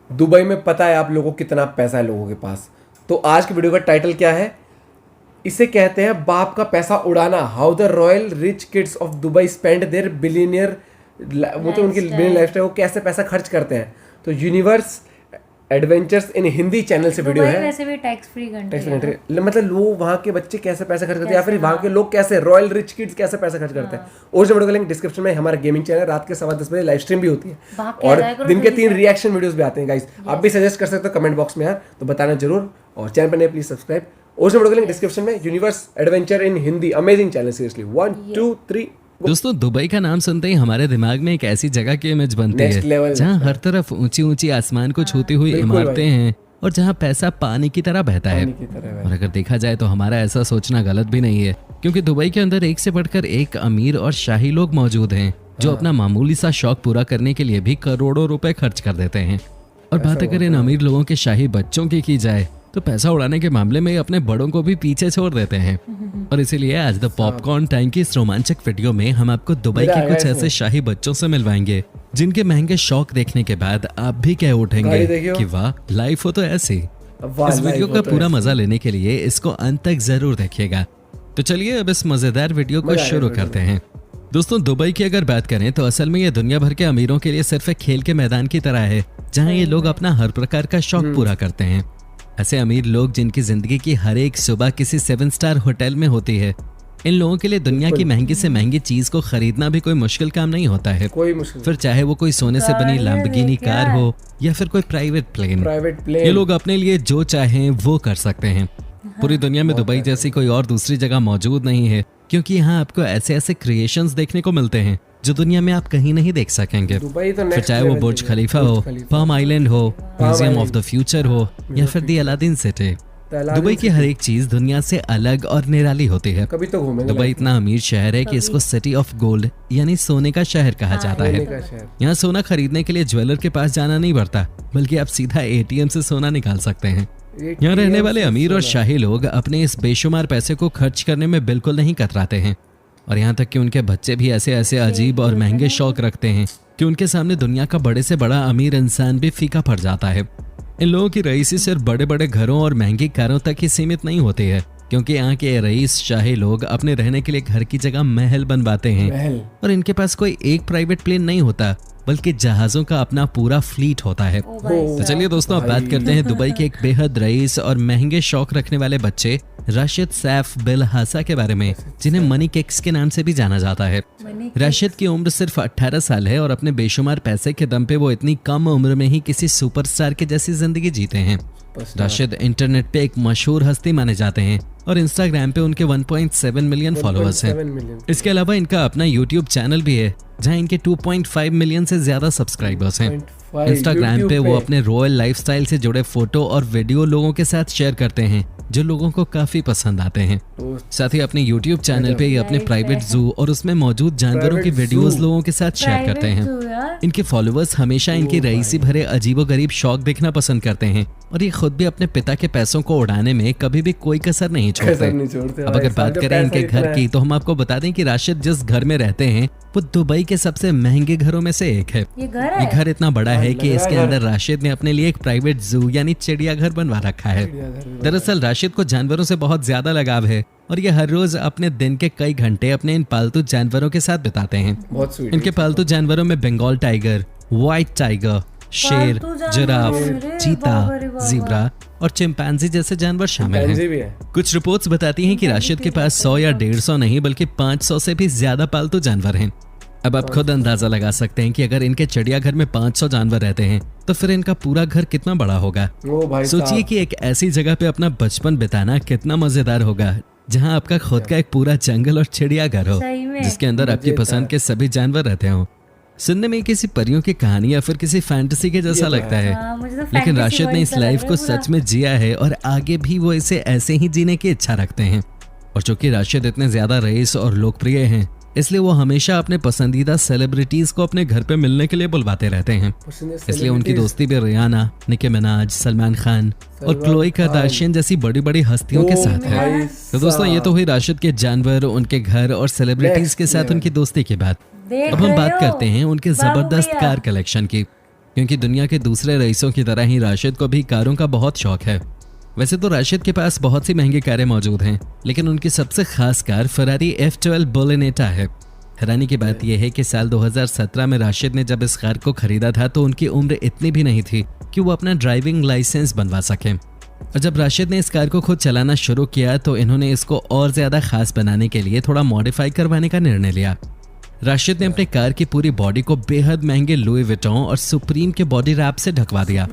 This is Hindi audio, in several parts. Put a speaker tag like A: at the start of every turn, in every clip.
A: दुबई में पता है आप लोगों को कितना पैसा है लोगों के पास। तो आज की वीडियो का टाइटल क्या है? इसे कहते हैं बाप का पैसा उड़ाना, how the royal rich kids of Dubai spend their billionaire, वो तो उनकी बिलियन लाइफस्टाइल, वो कैसे पैसा खर्च करते हैं। तो यूनिवर्स एडवेंचर्स इन हिंदी चैनल से वीडियो है।
B: वैसे भी टैक्स फ्री कंट्री है।
A: मतलब लोग वहाँ के बच्चे कैसे पैसा खर्च करते हैं, या फिर वहाँ के लोग कैसे रॉयल रिच किड्स कैसे पैसा खर्च करते हैं। और जो वीडियो का लिंक डिस्क्रिप्शन में, हमारा गेमिंग चैनल रात के 10:15 बजे लाइव स्ट्रीम भी होती है और दिन के 3 रिएक्शन वीडियोस भी आते हैं गाइस। आप भी सजेस्ट कर सकते हो कमेंट बॉक्स में यार, तो बताना जरूर। और चैनल पर नए प्लीज सब्सक्राइब। और जो वीडियो का लिंक डिस्क्रिप्शन में, universe adventure in Hindi, amazing channel, seriously 1 2 3।
C: दोस्तों, दुबई का नाम सुनते ही हमारे दिमाग में एक ऐसी जगह की इमेज बनती है जहां हर तरफ ऊंची ऊंची आसमान को छूती हुई इमारतें हैं और जहां पैसा पानी की तरह बहता है। और अगर देखा जाए तो हमारा ऐसा सोचना गलत भी नहीं है, क्योंकि दुबई के अंदर एक से बढ़कर एक अमीर और शाही लोग मौजूद हैं जो अपना मामूली सा शौक पूरा करने के लिए भी करोड़ों रुपए खर्च कर देते हैं। और बात अगर इन अमीर लोगों के शाही बच्चों की जाए तो पैसा उड़ाने के मामले में अपने बड़ों को भी पीछे छोड़ देते हैं। और इसीलिए आज द पॉपकॉर्न टाइम की इस रोमांचक वीडियो में हम आपको दुबई के कुछ ऐसे शाही बच्चों से मिलवाएंगे जिनके महंगे शौक देखने के बाद आप भी कह उठेंगे कि वाह, लाइफ हो तो ऐसी। इस वीडियो का पूरा मजा लेने के लिए इसको अंत तक जरूर देखिएगा। तो चलिए अब इस मजेदार वीडियो को शुरू करते हैं। दोस्तों, दुबई की अगर बात करें तो असल में ये दुनिया भर के अमीरों के लिए सिर्फ एक खेल के मैदान की तरह है, जहाँ ये लोग अपना हर प्रकार का शौक पूरा करते हैं। ऐसे अमीर लोग जिनकी जिंदगी की हर एक सुबह किसी 7 स्टार होटल में होती है, इन लोगों के लिए दुनिया की महंगी से महंगी चीज को खरीदना भी कोई मुश्किल काम नहीं होता है। फिर चाहे वो कोई सोने से बनी लैम्बोर्गिनी कार हो या फिर कोई प्राइवेट प्लेन, ये लोग अपने लिए जो चाहें वो कर सकते हैं। पूरी दुनिया में दुबई जैसी कोई और दूसरी जगह मौजूद नहीं है, क्योंकि यहाँ आपको ऐसे ऐसे क्रिएशंस देखने को मिलते हैं जो दुनिया में आप कहीं नहीं देख सकेंगे। फिर चाहे वो बुर्ज खलीफा हो, पाम आइलैंड हो, म्यूजियम ऑफ द फ्यूचर हो या फिर दी अलादीन सिटी, दुबई की हर एक चीज दुनिया से अलग और निराली होती है। दुबई इतना अमीर शहर है कि इसको सिटी ऑफ गोल्ड यानी सोने का शहर कहा जाता है। यहाँ सोना खरीदने के लिए ज्वेलर के पास जाना नहीं पड़ता, बल्कि आप सीधा ATM से सोना निकाल सकते हैं। यहाँ रहने वाले अमीर और शाही लोग अपने इस बेशुमार पैसे को खर्च करने में बिल्कुल नहीं कतराते हैं। और यहाँ तक कि उनके बच्चे भी ऐसे ऐसे अजीब और महंगे शौक रखते हैं कि उनके सामने दुनिया का बड़े से बड़ा अमीर इंसान भी फीका पड़ जाता है। इन लोगों की रईसी सिर्फ बड़े बड़े घरों और महंगी कारों तक ही सीमित नहीं होती है, क्योंकि यहाँ के रईस शाही लोग अपने रहने के लिए घर की जगह महल बनवाते हैं। और इनके पास कोई एक प्राइवेट प्लेन नहीं होता, बल्कि जहाजों का अपना पूरा फ्लीट होता है। तो चलिए दोस्तों, अब बात करते हैं दुबई के एक बेहद रईस और महंगे शौक रखने वाले बच्चे राशिद सैफ बिल हासा के बारे में, जिन्हें मनी किक्स के नाम से भी जाना जाता है। राशिद की उम्र सिर्फ 18 साल है और अपने बेशुमार पैसे के दम पे वो इतनी कम उम्र में ही किसी सुपरस्टार के जैसी जिंदगी जीते हैं। राशिद इंटरनेट पे एक मशहूर हस्ती माने जाते हैं और इंस्टाग्राम पे उनके 1.7 मिलियन फॉलोअर्स हैं। इसके अलावा इनका अपना यूट्यूब चैनल भी है, जहां इनके 2.5 मिलियन से ज्यादा सब्सक्राइबर्स हैं। इंस्टाग्राम पे वो अपने रॉयल लाइफस्टाइल से जुड़े फोटो और वीडियो लोगों के साथ शेयर करते हैं, जो लोगों को काफी पसंद आते हैं। साथ ही अपने YouTube चैनल पे ये अपने प्राइवेट जू और उसमें मौजूद जानवरों की वीडियोस लोगों के साथ शेयर करते हैं। इनके फॉलोअर्स हमेशा इनकी रईसी भरे अजीबोगरीब शौक देखना पसंद करते हैं और ये खुद भी अपने पिता के पैसों को उड़ाने में कभी भी कोई कसर नहीं छोड़ते। अब अगर बात करें इनके घर की, तो हम आपको बता दें कि राशिद जिस घर में रहते हैं वो दुबई के सबसे महंगे घरों में से एक है। ये घर इतना बड़ा है कि इसके अंदर राशिद ने अपने लिए एक प्राइवेट जू यानी चिड़ियाघर बनवा रखा है। दरअसल राशिद को जानवरों से बहुत ज्यादा लगाव है और ये हर रोज अपने दिन के कई घंटे अपने इन पालतू जानवरों के साथ बिताते हैं। इनके पालतू जानवरों में बंगाल टाइगर, व्हाइट टाइगर, शेर, जिराफ, चीता, ज़ीब्रा और चिंपैंजी जैसे जानवर शामिल हैं। कुछ रिपोर्ट्स बताती हैं कि राशिद के पास 100 या 150 नहीं बल्कि 500 से भी ज्यादा पालतू जानवर हैं। अब आप खुद अंदाजा लगा सकते हैं कि अगर इनके चिड़ियाघर में 500 जानवर रहते हैं तो फिर इनका पूरा घर कितना बड़ा होगा। सोचिए कि एक ऐसी जगह पे अपना बचपन बिताना कितना मजेदार होगा, जहां आपका खुद का एक पूरा जंगल और चिड़ियाघर हो, जिसके अंदर आपकी पसंद के सभी जानवर रहते हों। सुनने में किसी परियों की कहानी या फिर किसी फैंटेसी के जैसा लगता है, लेकिन राशिद ने इस लाइफ को सच में जिया है और आगे भी वो इसे ऐसे ही जीने की इच्छा रखते हैं। और चूंकि राशिद इतने ज्यादा रईस और लोकप्रिय हैं, इसलिए वो हमेशा अपने पसंदीदा सेलिब्रिटीज को अपने घर पे मिलने के लिए बुलवाते रहते हैं। इसलिए उनकी दोस्ती भी रियाना, निकी मिनाज, सलमान खान और क्लोई कार्दाशियन जैसी बड़ी बड़ी हस्तियों के साथ है। तो दोस्तों, ये तो हुई राशिद के जानवर, उनके घर और सेलिब्रिटीज के साथ उनकी दोस्ती की बात। अब हम बात करते हैं उनके जबरदस्त कार कलेक्शन की। क्योंकि दुनिया के दूसरे रईसों की तरह ही राशिद को भी कारों का बहुत शौक है। वैसे तो राशिद के पास बहुत सी महंगी कारें मौजूद हैं, लेकिन उनकी सबसे खास कार फरारी F12 बोलेनेटा है। हैरानी की बात यह है कि साल 2017 में राशिद ने जब इस कार को खरीदा था तो उनकी उम्र इतनी भी नहीं थी कि वो अपना ड्राइविंग लाइसेंस बनवा सकें। और जब राशिद ने इस कार को खुद चलाना शुरू किया तो इन्होंने इसको और ज्यादा खास बनाने के लिए थोड़ा मॉडिफाई करवाने का निर्णय लिया। राशिद ने अपने कार की पूरी बॉडी को बेहद महंगे लुई विटॉन और सुप्रीम के बॉडी रैप से ढकवा दिया।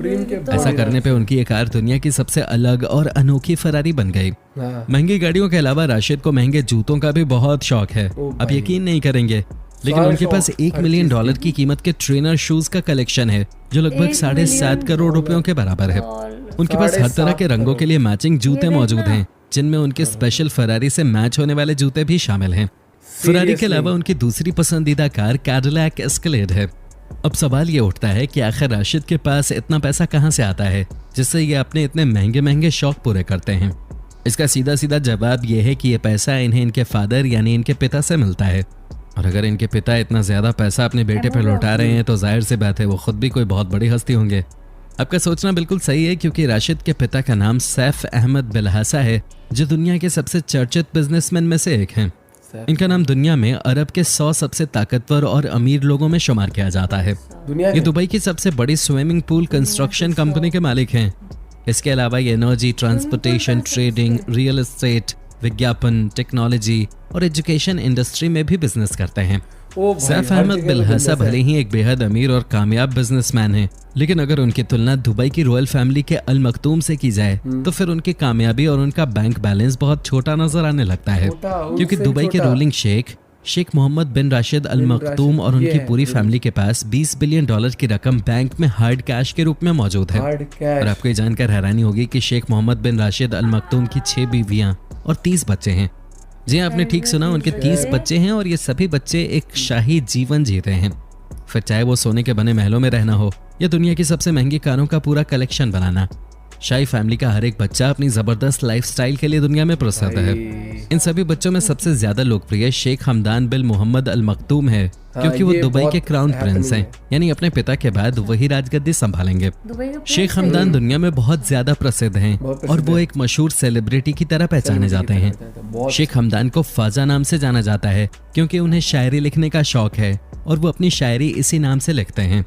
C: ऐसा करने पे उनकी ये कार दुनिया की सबसे अलग और अनोखी फरारी बन गई। महंगी गाड़ियों के अलावा राशिद को महंगे जूतों का भी बहुत शौक है। आप यकीन नहीं करेंगे, लेकिन उनके पास $1 मिलियन की कीमत के ट्रेनर शूज का कलेक्शन है जो लगभग 7.5 करोड़ रुपयों के बराबर है। उनके पास हर तरह के रंगों के लिए मैचिंग जूते मौजूद हैं, जिनमें उनके स्पेशल फरारी से मैच होने वाले जूते भी शामिल हैं। फरारी के अलावा उनकी दूसरी पसंदीदा कार कैडिलैक एस्केलेड है। अब सवाल ये उठता है कि आखिर राशिद के पास इतना पैसा कहां से आता है जिससे ये अपने इतने महंगे महंगे शौक पूरे करते हैं। इसका सीधा सीधा जवाब ये है कि ये पैसा इन्हें इनके फादर यानी इनके पिता से मिलता है। और अगर इनके पिता इतना ज्यादा पैसा अपने बेटे पर लौटा रहे हैं तो जाहिर सी बात है वो खुद भी कोई बहुत बड़ी हस्ती होंगे। आपका सोचना बिल्कुल सही है, क्योंकि राशिद के पिता का नाम सैफ अहमद बिलहासा है, जो दुनिया के सबसे चर्चित बिजनेसमैन में से एक हैं। इनका नाम दुनिया में अरब के 100 सबसे ताकतवर और अमीर लोगों में शुमार किया जाता है। ये दुबई की सबसे बड़ी स्विमिंग पूल कंस्ट्रक्शन कंपनी के मालिक हैं। इसके अलावा ये energy, transportation, trading, real estate, विज्ञापन, टेक्नोलॉजी और एजुकेशन इंडस्ट्री में भी बिजनेस करते हैं। सैफ अहमद बिलहासा भले ही एक बेहद अमीर और कामयाब बिजनेसमैन हैं, लेकिन अगर उनकी तुलना दुबई की रॉयल फैमिली के अल मखतूम से की जाए तो फिर उनकी कामयाबी और उनका बैंक बैलेंस बहुत छोटा नजर आने लगता है। क्योंकि दुबई के रूलिंग शेख मोहम्मद बिन राशिद अल मखतूम और उनकी पूरी फैमिली के पास $20 बिलियन की रकम बैंक में हार्ड कैश के रूप में मौजूद है। और आपको ये जानकर हैरानी होगी कि शेख मोहम्मद बिन राशिद अल मखतूम की 6 बीवियां और 30 बच्चे हैं। जी आपने ठीक सुना, उनके 30 बच्चे हैं और ये सभी बच्चे एक शाही जीवन जीते हैं। फिर चाहे वो सोने के बने महलों में रहना हो या दुनिया की सबसे महंगी कारों का पूरा कलेक्शन बनाना, शाही फैमिली का हर एक बच्चा अपनी जबरदस्त लाइफस्टाइल के लिए दुनिया में प्रसिद्ध है। इन सभी बच्चों में सबसे ज्यादा लोकप्रिय शेख हमदान बिन मोहम्मद अल मखतूम है, क्योंकि वो दुबई के क्राउन प्रिंस हैं, यानी अपने पिता के बाद वही राजगद्दी संभालेंगे। शेख हमदान दुनिया में बहुत ज्यादा प्रसिद्ध हैं और वो एक मशहूर सेलिब्रिटी की तरह पहचाने जाते हैं। शेख हमदान को फाजा नाम से जाना जाता है क्योंकि उन्हें शायरी लिखने का शौक है और वो अपनी शायरी इसी नाम से लिखते हैं।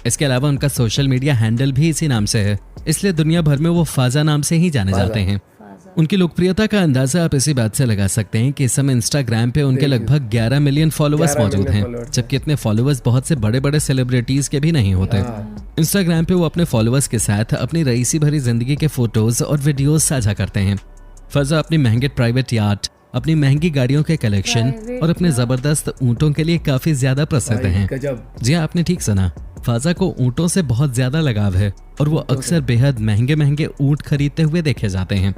C: इसके अलावा उनका सोशल मीडिया हैंडल भी इसी नाम से है, इसलिए दुनिया भर में वो फाजा नाम से ही जाने जाते हैं। उनकी लोकप्रियता का अंदाजा आप इसी बात से लगा सकते हैं कि इस समय इंस्टाग्राम पे उनके लगभग 11 मिलियन फॉलोअर्स मौजूद हैं, जबकि इतने फॉलोअर्स बहुत से बड़े बड़े सेलिब्रिटीज के भी नहीं होते। इंस्टाग्राम पे वो अपने फॉलोअर्स के साथ अपनी रईसी भरी जिंदगी के फोटोज और वीडियोस साझा करते हैं। फाजा अपनी महंगे प्राइवेट याट, अपनी महंगी गाड़ियों के कलेक्शन और अपने जबरदस्त ऊँटों के लिए काफी ज्यादा प्रसिद्ध हैं। जी हाँ, आपने ठीक सुना, फाजा को ऊँटों से बहुत ज्यादा लगाव है और वो अक्सर बेहद महंगे महंगे ऊँट खरीदते हुए देखे जाते हैं।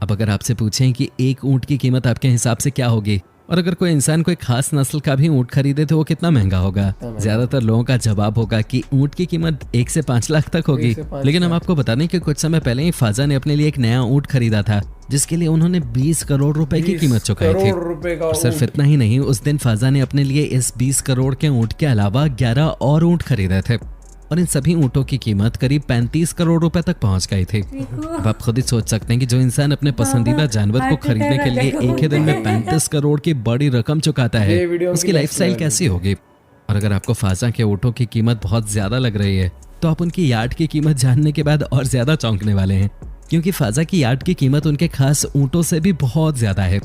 C: अब अगर आपसे पूछें कि एक ऊँट की कीमत आपके हिसाब से क्या होगी, और अगर कोई इंसान कोई खास नस्ल का भी ऊँट खरीदे तो वो कितना महंगा होगा, ज्यादातर लोगों का जवाब होगा कि ऊँट की कीमत 1 से 5 लाख तक होगी। लेकिन हम आपको बता दें कि कुछ समय पहले ही फाजा ने अपने लिए एक नया ऊँट खरीदा था, जिसके लिए उन्होंने 20 करोड़ रुपए की कीमत चुकाई थी। और सिर्फ इतना ही नहीं, उस दिन फाजा ने अपने लिए इस 20 करोड़ के ऊँट के अलावा 11 और ऊँट खरीदे थे और इन सभी ऊँटों की कीमत करीब 35 करोड़ रुपए तक पहुंच गई थी। अब आप खुद ही सोच सकते हैं कि जो इंसान अपने पसंदीदा जानवर को खरीदने के लिए एक ही दिन में 35 करोड़ की बड़ी रकम चुकाता है, उसकी लाइफस्टाइल कैसी होगी। और अगर आपको फाजा के ऊँटों की कीमत बहुत ज्यादा लग रही है तो आप उनकी यार्ड की कीमत जानने के बाद और ज्यादा चौंकने वाले हैं, क्योंकि फाजा की यार्ड की कीमत उनके खास ऊँटों से भी बहुत ज्यादा है।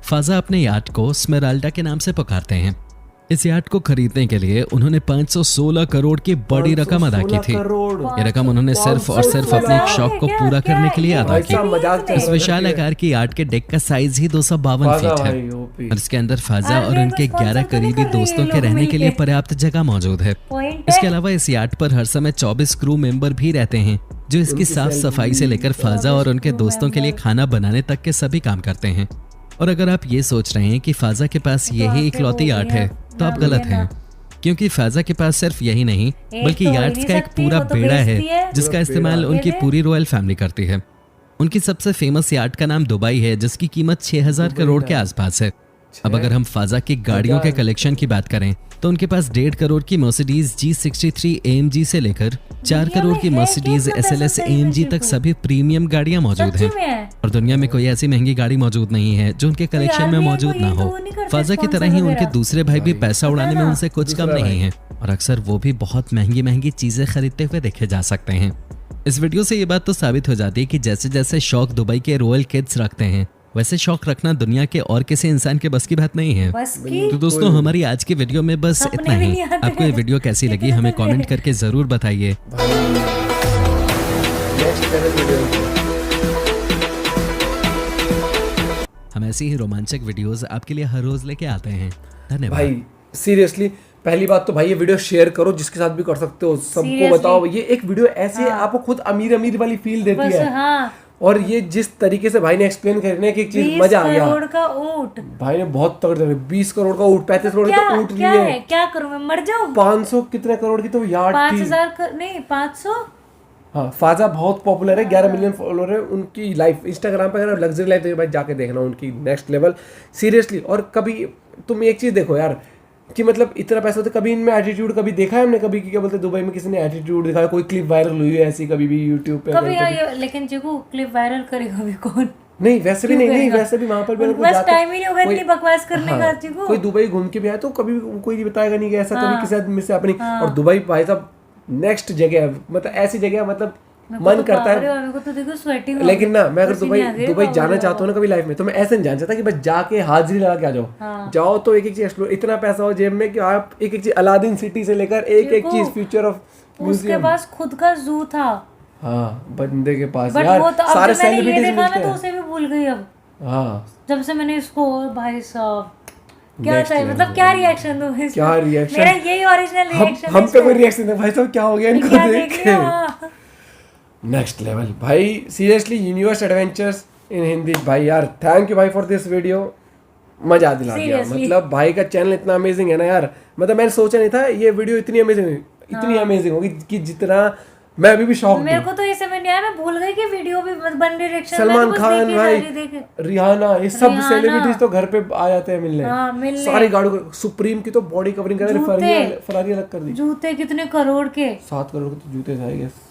C: फाजा अपने यार्ड को स्मेराल्डा के नाम से पुकारते हैं। इस यार्ड को खरीदने के लिए उन्होंने 516 करोड़ की बड़ी रकम अदा की थी। ये रकम उन्होंने सिर्फ और सिर्फ अपने एक शौक को पूरा करने के लिए अदा की। इस विशाल आकार की यार्ड के डेक का साइज ही 252 फीट है और इसके अंदर फाजा और उनके 11 करीबी दोस्तों के रहने के लिए पर्याप्त जगह मौजूद है। इसके अलावा इस यार्ड पर हर समय 24 क्रू मेंबर भी रहते हैं, जो इसकी साफ सफाई से लेकर फाजा और उनके दोस्तों के लिए खाना बनाने तक के सभी काम करते हैं। और अगर आप ये सोच रहे हैं कि फाजा के पास यही इकलौती यार्ड है तो आप गलत हैं, क्योंकि फाजा के पास सिर्फ यही नहीं बल्कि यार्ड्स का एक पूरा बेड़ा है जिसका इस्तेमाल उनकी पूरी रॉयल फैमिली करती है। उनकी सबसे फेमस यार्ड का नाम दुबई है, जिसकी कीमत 6000 करोड़ के आसपास है। अब अगर हम फाजा की गाड़ियों के कलेक्शन की बात करें तो उनके पास 1.5 करोड़ की मर्सिडीज G63 AMG से लेकर 4 करोड़ की मर्सिडीज SLS AMG तक सभी प्रीमियम गाड़ियां मौजूद हैं। और दुनिया में कोई ऐसी महंगी गाड़ी मौजूद नहीं है जो उनके कलेक्शन में मौजूद ना हो। फाजा की तरह ही उनके दूसरे भाई भी पैसा उड़ाने में उनसे कुछ कम नहीं है और अक्सर वो भी बहुत महंगी महंगी चीजें खरीदते हुए देखे जा सकते हैं। इस वीडियो से ये बात तो साबित हो जाती है कि जैसे जैसे शौक दुबई के रॉयल किड्स रखते हैं वैसे शौक रखना दुनिया के और किसी इंसान के बस की बात नहीं है। तो दोस्तों हमारी आज की वीडियो में बस इतना ही। आपको ये वीडियो कैसी लगी हमें कमेंट करके जरूर बताइए। हम ऐसी ही रोमांचक वीडियोस आपके लिए हर रोज लेके आते हैं। धन्यवाद
A: भाई। सीरियसली पहली बात तो भाई ये वीडियो शेयर करो, जिसके साथ भी कर सकते हो सबको बताओ। ये एक वीडियो ऐसे आपको खुद अमीर अमीर वाली फील देती है। और ये जिस तरीके से भाई ने एक्सप्लेन करने की एक चीज मजा आ गया।
B: 20 करोड़ का ऊंट
A: भाई ने बहुत तगड़ 20 करोड़ का ऊंट, 35 करोड़ का ऊंट
B: क्या
A: लिए।
B: है, क्या करूं मैं, मर जाऊं।
A: 500 कितने करोड़ की तो यार्ड थी।
B: 5000 नहीं 500।
A: हाँ, फाजा बहुत पॉपुलर है, 11 मिलियन फॉलोअर है। उनकी लाइफ इंस्टाग्राम पे अगर लग्जरी लाइफ देखो भाई जाके देखना उनकी, नेक्स्ट लेवल सीरियसली। और कभी तुम एक चीज देखो यार कि मतलब इतना पैसा होता है, कभी इनमें एटीट्यूड कभी देखा है हमने? कभी क्या बोलते हैं दुबई में किसी ने एटीट्यूड दिखाया? कोई क्लिप वायरल हुई है ऐसी कभी भी यूट्यूब पे?
B: कभी लेकिन जीगू क्लिप वायरल करेगा भी कौन?
A: नहीं वैसे भी नहीं वैसे भी वहां पर भी
B: बस टाइम ही नहीं होगा इतनी बकवास करने का। जीगू
A: कोई दुबई घूम के भी आया तो कभी कोई नहीं बताएगा नहीं कि ऐसा कभी किसी आदमी से अपनी। और दुबई भाई साहब नेक्स्ट जगह है, मतलब ऐसी जगह है, मतलब मन करता है।
B: मेरे को तो देखो स्वेटिंग।
A: लेकिन ना मैं अगर दुबई जाना चाहता हूँ ना कभी लाइफ में, तो मैं ऐसे नहीं जाना चाहता कि बस जाके हाजिरी लगा के आ जाओ। जाओ तो एक एक चीज एक्सप्लोर, इतना पैसा हो जेब में कि आप एक एक चीज, अलादीन सिटी से लेकर एक एक चीज, फ्यूचर ऑफ म्यूजियम।
B: उसके पास खुद का जू था।
A: हाँ, बंदे के पास
B: यार
A: तो सारे सेलिब्रिटीज मिलते हैं।
B: मैं तो उसे भी भूल गई अब।
A: हाँ,
B: जब से मैंने इसको, भाई साहब क्या था, मतलब क्या रिएक्शन दूं इसमें?
A: क्या रिएक्शन?
B: मेरा यही ओरिजिनल रिएक्शन।
A: हम पे कोई रिएक्शन नहीं भाई साहब, क्या हो गया इनको देख के? नेक्स्ट लेवल भाई, सीरियसली यूनिवर्स एडवेंचर्स इन हिंदी भाई। यार थैंक यू भाई फॉर दिस वीडियो, मजा दिला दिया। मतलब भाई का चैनल इतना अमेजिंग है ना यार, मतलब मैंने सोचा नहीं था ये वीडियो इतनी अमेजिंग होगी कि जितना मैं अभी भी शॉक।
B: मेरे को तो ये समझ नहीं आया, मैं भूल गई कि वीडियो भी बन डायरेक्शन।
A: सलमान खान भाई, रिहाना, ये सब सेलिब्रिटीज तो घर पे आ जाते हैं मिलने। सारी गाड़ियों को, सुप्रीम की तो बॉडी कवरिंग कर रहे, फरारी अलग कर दी।
B: जूते कितने करोड़ के?
A: 7 करोड़ के तो जूते थे आई गेस।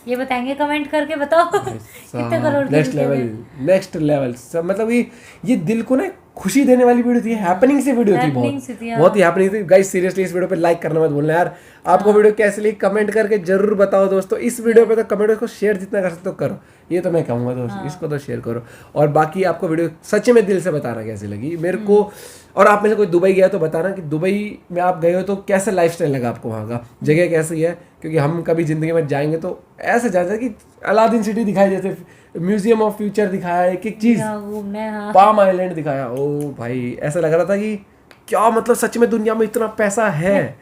B: ये बताएंगे कमेंट करके, बताओ कितने करोड़ के?
A: नेक्स्ट लेवल सब, मतलब ये दिल को ना खुशी देने वाली वीडियो थी, हैपनिंग से वीडियो थी, बहुत ही हैपनिंग थी गाइस। सीरियसली इस वीडियो पे लाइक करना मत भूलना यार। आपको वीडियो कैसी लगी कमेंट करके जरूर बताओ दोस्तों। इस वीडियो पे तो कमेंट को शेयर जितना कर सकते हो करो, ये तो मैं कहूँगा दोस्तों। इसको तो शेयर करो। और बाकी आपको वीडियो सच में दिल से बताना कैसी लगी मेरे को। और आप में से कोई दुबई गया तो बताना कि दुबई में आप गए हो तो कैसा लाइफस्टाइल लगा आपको, वहाँ का जगह कैसी है। क्योंकि हम कभी जिंदगी में जाएंगे तो ऐसे जाते कि अलादीन सिटी दिखाई, जैसे म्यूजियम ऑफ फ्यूचर दिखाया, एक एक चीज, पाम आइलैंड दिखाया। ओ भाई ऐसा लग रहा था कि क्या मतलब सच में दुनिया में इतना पैसा है,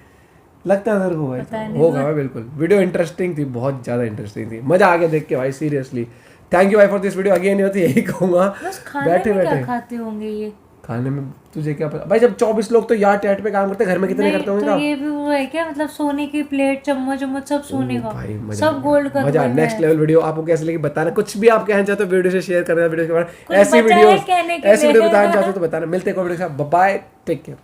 A: लगता है मेरे को भाई होगा भाई। बिल्कुल वीडियो इंटरेस्टिंग थी, बहुत ज्यादा इंटरेस्टिंग थी, मजा आ गया देख के भाई। सीरियसली थैंक यू भाई फॉर दिस वीडियो अगेन। होती यही कहूंगा, बैठे बैठे
B: खाते होंगे ये
A: खाने में तुझे क्या पता भाई, जब 24 लोग तो यार टैट पे काम करते हैं, घर में कितने करते होंगे?
B: तो ये भी वो है क्या, मतलब सोने की प्लेट, चम्मच सब सोने का, सब गोल्ड का।
A: मजा। नेक्स्ट लेवल वीडियो आपको कैसे लगी बताना, कुछ भी आप कहना चाहते हो वीडियो से शेयर करना, वीडियो के बारे में ऐसी वीडियो बताना चाहते हो तो बताना। मिलते हैं कोई वीडियो के साथ, बाय, टेक केयर।